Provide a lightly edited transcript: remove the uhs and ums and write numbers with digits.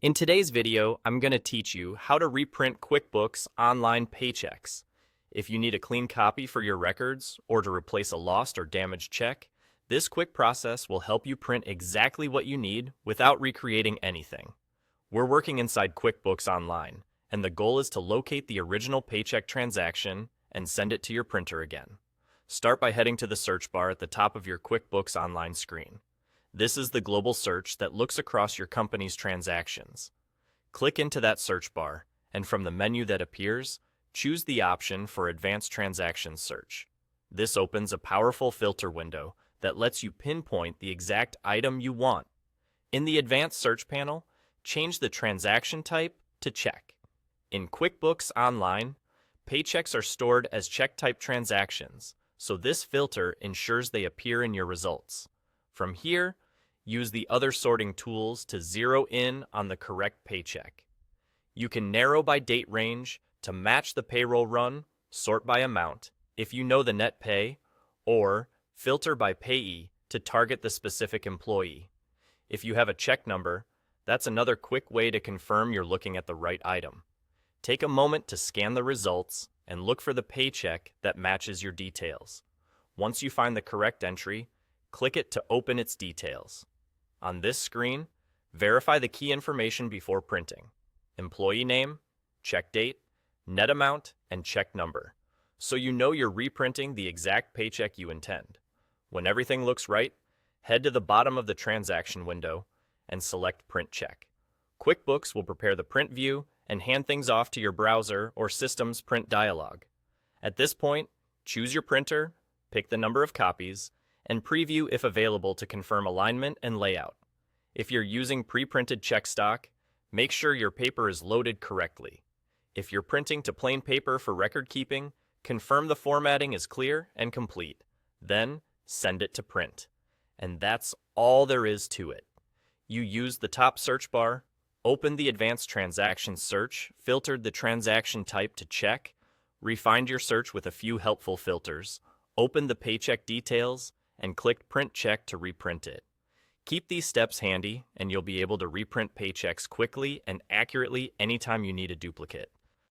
In today's video, I'm going to teach you how to reprint QuickBooks online paychecks. If you need a clean copy for your records or to replace a lost or damaged check, this quick process will help you print exactly what you need without recreating anything. We're working inside QuickBooks Online, and the goal is to locate the original paycheck transaction and send it to your printer again. Start by heading to the search bar at the top of your QuickBooks Online screen. This is the global search that looks across your company's transactions. Click into that search bar, and from the menu that appears, choose the option for Advanced Transactions Search. This opens a powerful filter window that lets you pinpoint the exact item you want. In the Advanced Search panel, change the transaction type to check. In QuickBooks Online, paychecks are stored as check-type transactions, so this filter ensures they appear in your results. From here, use the other sorting tools to zero in on the correct paycheck. You can narrow by date range to match the payroll run, sort by amount, if you know the net pay, or filter by payee to target the specific employee. If you have a check number, that's another quick way to confirm you're looking at the right item. Take a moment to scan the results and look for the paycheck that matches your details. Once you find the correct entry, click it to open its details. On this screen, verify the key information before printing: employee name, check date, net amount, and check number, so you know you're reprinting the exact paycheck you intend. When everything looks right, head to the bottom of the transaction window and select Print Check. QuickBooks will prepare the print view and hand things off to your browser or system's print dialog. At this point, choose your printer, pick the number of copies, and preview if available to confirm alignment and layout. If you're using pre-printed check stock, make sure your paper is loaded correctly. If you're printing to plain paper for record keeping, confirm the formatting is clear and complete. Then, send it to print. And that's all there is to it. You used the top search bar, opened the Advanced Transaction Search, filtered the transaction type to check, refined your search with a few helpful filters, opened the paycheck details, and clicked Print Check to reprint it. Keep these steps handy, and you'll be able to reprint paychecks quickly and accurately anytime you need a duplicate.